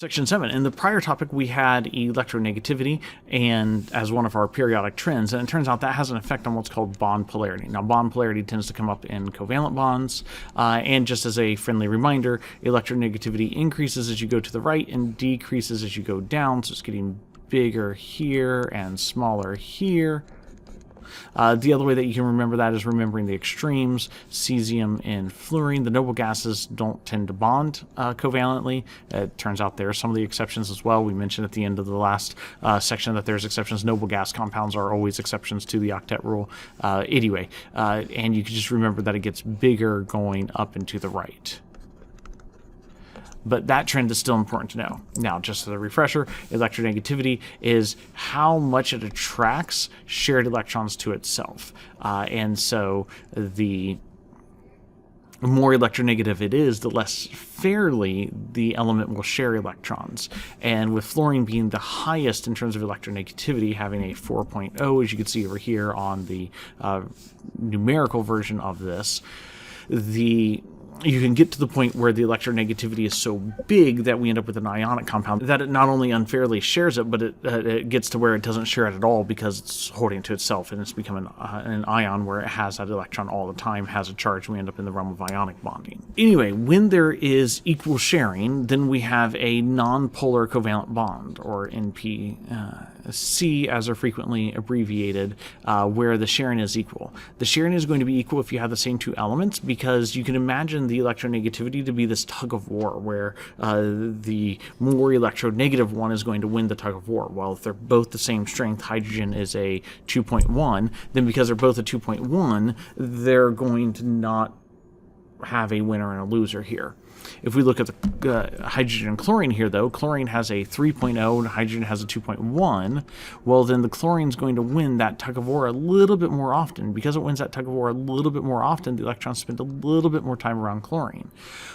Section 7. In the prior topic, we had electronegativity and as one of our periodic trends, and it turns out that has an effect on what's called bond polarity. Now, bond polarity tends to come up in covalent bonds, and just as a friendly reminder, electronegativity increases as you go to the right and decreases as you go down, so it's getting bigger here and smaller here. The other way that you can remember that is remembering the extremes, cesium and fluorine. The noble gases don't tend to bond covalently. It turns out there are some of the exceptions as well. We mentioned at the end of the last section that there's exceptions. Noble gas compounds are always exceptions to the octet rule. Anyway, and you can just remember that it gets bigger going up and to the right. But that trend is still important to know. Now, just as a refresher, electronegativity is how much it attracts shared electrons to itself. And so the more electronegative it is, the less fairly the element will share electrons. And with fluorine being the highest in terms of electronegativity, having a 4.0, as you can see over here on the numerical version of this, you can get to the point where the electronegativity is so big that we end up with an ionic compound that it not only unfairly shares it, but it gets to where it doesn't share it at all because it's holding it to itself, and it's become an ion where it has that electron all the time, has a charge, and we end up in the realm of ionic bonding. Anyway, when there is equal sharing, then we have a nonpolar covalent bond, or NPC, as are frequently abbreviated, where the sharing is equal. The sharing is going to be equal if you have the same two elements, because you can imagine the electronegativity to be this tug of war, where the more electronegative one is going to win the tug of war. Well, if they're both the same strength, hydrogen is a 2.1, then because they're both a 2.1, they're going to not have a winner and a loser here. If we look at the hydrogen and chlorine here, though, chlorine has a 3.0 and hydrogen has a 2.1, well, then the chlorine is going to win that tug of war a little bit more often. Because it wins that tug of war a little bit more often, the electrons spend a little bit more time around chlorine.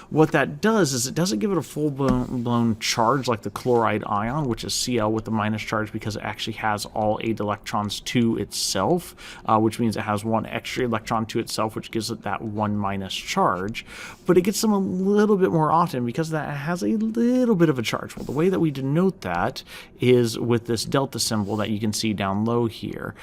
What that does is it doesn't give it a full-blown charge like the chloride ion, which is Cl with the minus charge, because it actually has all 8 electrons to itself, which means it has one extra electron to itself, which gives it that 1 minus charge. But it gets them a little bit more often because that has a little bit of a charge. Well, the way that we denote that is with this delta symbol that you can see down low here.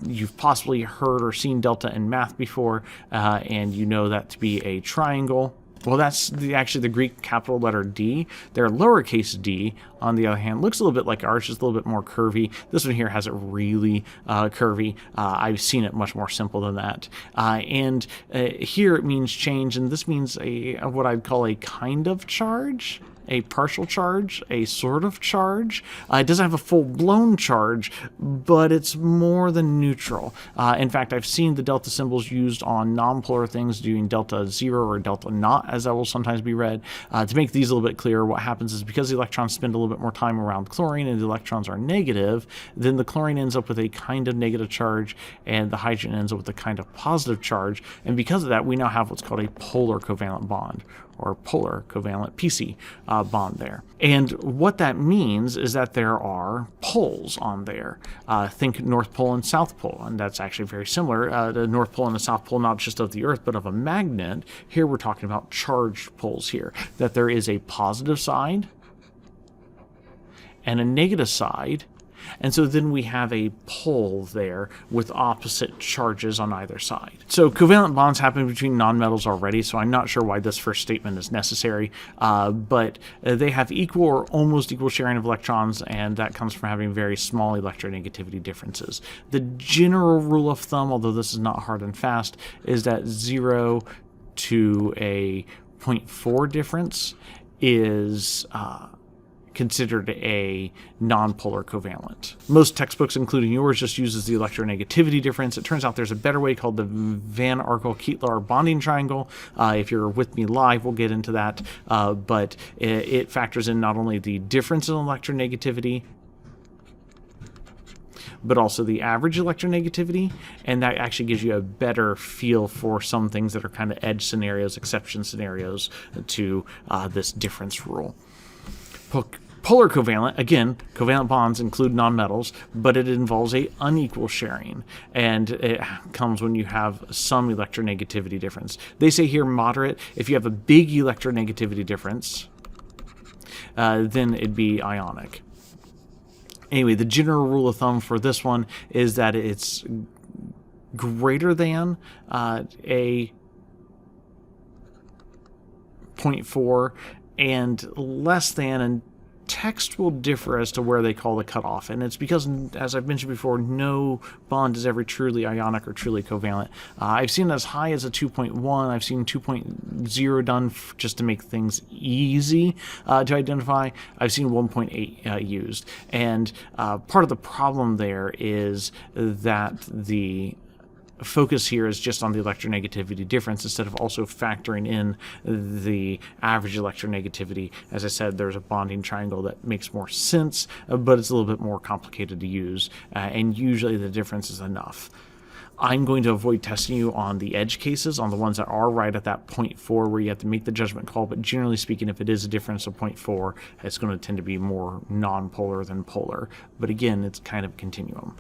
You've possibly heard or seen delta in math before, and you know that to be a triangle. Well, that's actually the Greek capital letter D. Their lowercase d, on the other hand, looks a little bit like ours, just a little bit more curvy. This one here has it really curvy. I've seen it much more simple than that. And here it means change, and this means what I'd call a kind of charge. A partial charge, a sort of charge. It doesn't have a full-blown charge, but it's more than neutral. In fact, I've seen the delta symbols used on nonpolar things doing delta 0 or delta naught, as that will sometimes be read. To make these a little bit clearer, what happens is because the electrons spend a little bit more time around chlorine and the electrons are negative, then the chlorine ends up with a kind of negative charge and the hydrogen ends up with a kind of positive charge. And because of that, we now have what's called a polar covalent bond, or polar covalent PC bond there. And what that means is that there are poles on there. Think North Pole and South Pole, and that's actually very similar. The North Pole and the South Pole, not just of the Earth, but of a magnet. Here we're talking about charged poles here, that there is a positive side and a negative side. And so then we have a pole there with opposite charges on either side. So covalent bonds happen between nonmetals already, so I'm not sure why this first statement is necessary, but they have equal or almost equal sharing of electrons, and that comes from having very small electronegativity differences. The general rule of thumb, although this is not hard and fast, is that 0 to a 0.4 difference is considered a nonpolar covalent. Most textbooks, including yours, just uses the electronegativity difference. It turns out there's a better way called the Van Arkel-Ketelaar bonding triangle. If you're with me live, we'll get into that, but it factors in not only the difference in electronegativity, but also the average electronegativity, and that actually gives you a better feel for some things that are kind of edge scenarios, exception scenarios to this difference rule. Polar covalent, again, covalent bonds include nonmetals, but it involves a unequal sharing, and it comes when you have some electronegativity difference. They say here moderate. If you have a big electronegativity difference, then it'd be ionic. Anyway, the general rule of thumb for this one is that it's greater than a 0.4 and less than, and text will differ as to where they call the cutoff, and it's because, as I've mentioned before, no bond is ever truly ionic or truly covalent. I've seen as high as a 2.1. I've seen 2.0 done just to make things easy to identify. I've seen 1.8 used, and part of the problem there is that the focus here is just on the electronegativity difference instead of also factoring in the average electronegativity. As I said, there's a bonding triangle that makes more sense, but it's a little bit more complicated to use, and usually the difference is enough. I'm going to avoid testing you on the edge cases, on the ones that are right at that 0.4 where you have to make the judgment call, but generally speaking, if it is a difference of 0.4, it's going to tend to be more non-polar than polar. But again, it's kind of a continuum.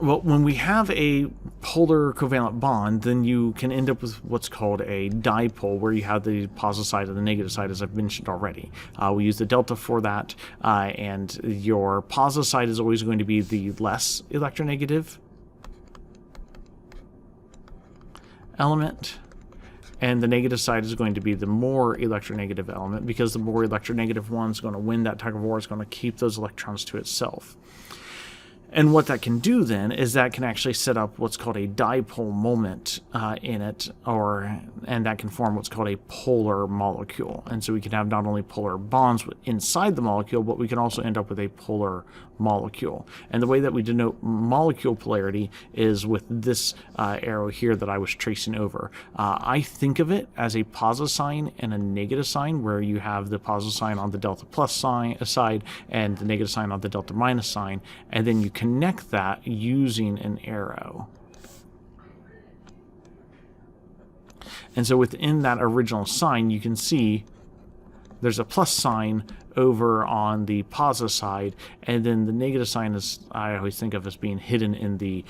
Well, when we have a polar covalent bond, then you can end up with what's called a dipole, where you have the positive side and the negative side, as I've mentioned already. We use the delta for that, and your positive side is always going to be the less electronegative element, and the negative side is going to be the more electronegative element, because the more electronegative one is going to win that tug of war. It's going to keep those electrons to itself. And what that can do then is that can actually set up what's called a dipole moment in it, and that can form what's called a polar molecule. And so we can have not only polar bonds inside the molecule, but we can also end up with a polar molecule. And the way that we denote molecule polarity is with this arrow here that I was tracing over. I think of it as a positive sign and a negative sign, where you have the positive sign on the delta plus side and the negative sign on the delta minus sign, and then you connect that using an arrow. And so within that original sign, you can see there's a plus sign over on the positive side, and then the negative sign is, I always think of as being hidden in the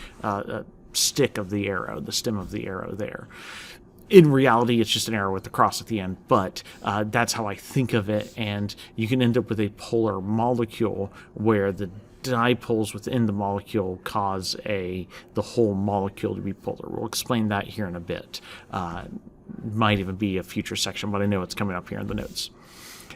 stick of the arrow, the stem of the arrow there. In reality, it's just an arrow with a cross at the end, but that's how I think of it, and you can end up with a polar molecule where the dipoles within the molecule cause the whole molecule to be polar. We'll explain that here in a bit. Might even be a future section, but I know it's coming up here in the notes.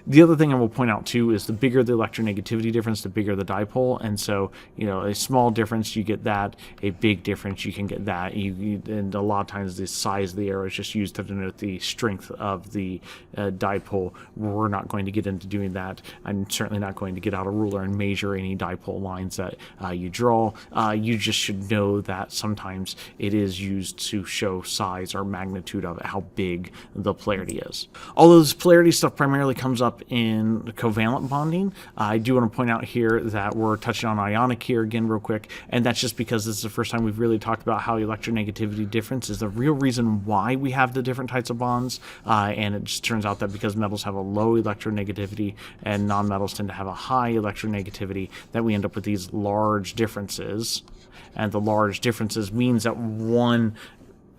The other thing I will point out too is the bigger the electronegativity difference, the bigger the dipole. And so, a small difference, you get that. A big difference, you can get that. And a lot of times the size of the arrow is just used to denote the strength of the dipole. We're not going to get into doing that. I'm certainly not going to get out a ruler and measure any dipole lines that you draw. You just should know that sometimes it is used to show size or magnitude of it, how big the polarity is. Although this polarity stuff primarily comes up in covalent bonding, I do want to point out here that we're touching on ionic here again real quick, and that's just because this is the first time we've really talked about how electronegativity difference is the real reason why we have the different types of bonds, and it just turns out that because metals have a low electronegativity and non-metals tend to have a high electronegativity, that we end up with these large differences, and the large differences means that one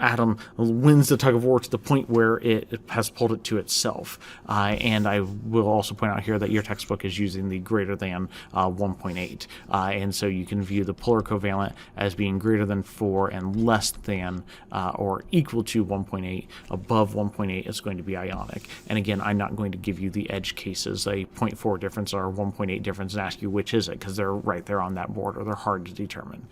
atom wins the tug of war to the point where it has pulled it to itself. And I will also point out here that your textbook is using the greater than 1.8. And so you can view the polar covalent as being greater than 4 and less than or equal to 1.8. Above 1.8 is going to be ionic. And again, I'm not going to give you the edge cases, a 0.4 difference or a 1.8 difference, and ask you which is it, because they're right there on that border. They're hard to determine.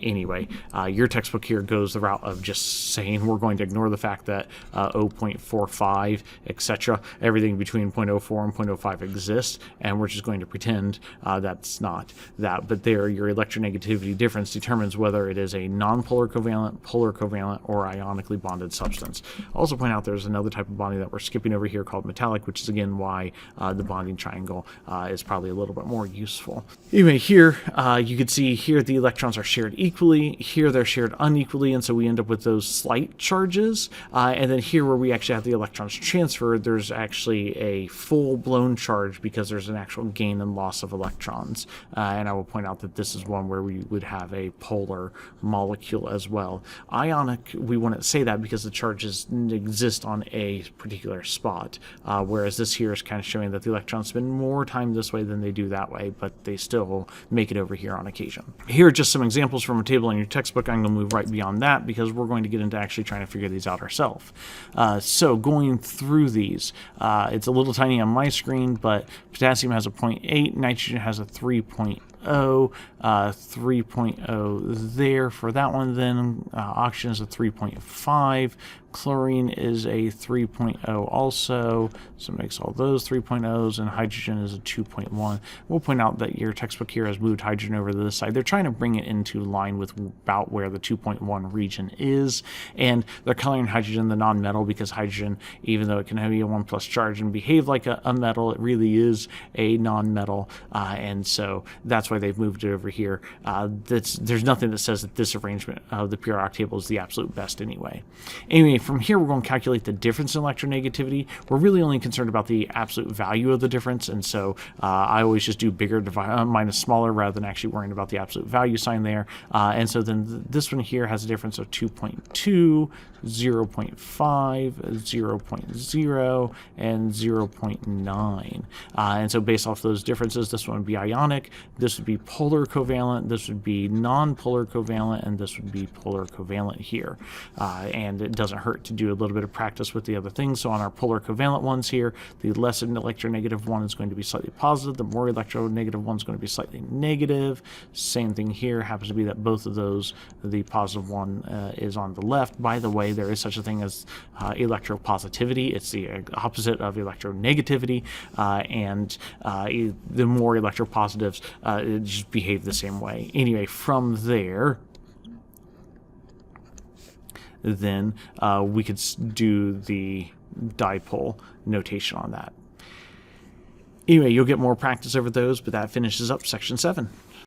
Anyway, your textbook here goes the route of just saying we're going to ignore the fact that 0.45, etc., everything between 0.04 and 0.05 exists, and we're just going to pretend that's not that. But there, your electronegativity difference determines whether it is a non-polar covalent, polar covalent, or ionically bonded substance. I'll also point out there's another type of bonding that we're skipping over here called metallic, which is again why the bonding triangle is probably a little bit more useful. Anyway, here you can see here the electrons are shared equally, here they're shared unequally, and so we end up with those slight charges. And then here where we actually have the electrons transferred, there's actually a full-blown charge because there's an actual gain and loss of electrons. And I will point out that this is one where we would have a polar molecule as well. Ionic, we wouldn't say that because the charges exist on a particular spot, whereas this here is kind of showing that the electrons spend more time this way than they do that way, but they still make it over here on occasion. Here are just some examples from a table in your textbook. I'm going to move right beyond that because we're going to get into actually trying to figure these out ourselves. So going through these, it's a little tiny on my screen, but potassium has a 0.8, nitrogen has a 3.0, 3.0 there for that one. Then oxygen is a 3.5, chlorine is a 3.0 also, so it makes all those 3.0s, and hydrogen is a 2.1. We'll point out that your textbook here has moved hydrogen over to this side. They're trying to bring it into line with about where the 2.1 region is, and they're coloring hydrogen the non-metal because hydrogen, even though it can have a 1+ charge and behave like a metal, it really is a non-metal, and so that's why they've moved it over here. There's nothing that says that this arrangement of the periodic table is the absolute best anyway. Anyway, from here we're going to calculate the difference in electronegativity. We're really only concerned about the absolute value of the difference, and so I always just do bigger minus smaller rather than actually worrying about the absolute value sign there. And so then this one here has a difference of 2.2, 0.5, 0.0, and 0.9. And so based off those differences, this one would be ionic, this would be polar covalent, this would be non-polar covalent, and this would be polar covalent here. And it doesn't hurt to do a little bit of practice with the other things. So on our polar covalent ones here, the less electronegative one is going to be slightly positive, the more electronegative one is going to be slightly negative. Same thing here, happens to be that both of those, the positive one is on the left. By the way, there is such a thing as electropositivity. It's the opposite of electronegativity, and the more electropositives just behave the same way. Anyway, from there, then we could do the dipole notation on that. Anyway, you'll get more practice over those, but that finishes up section 7.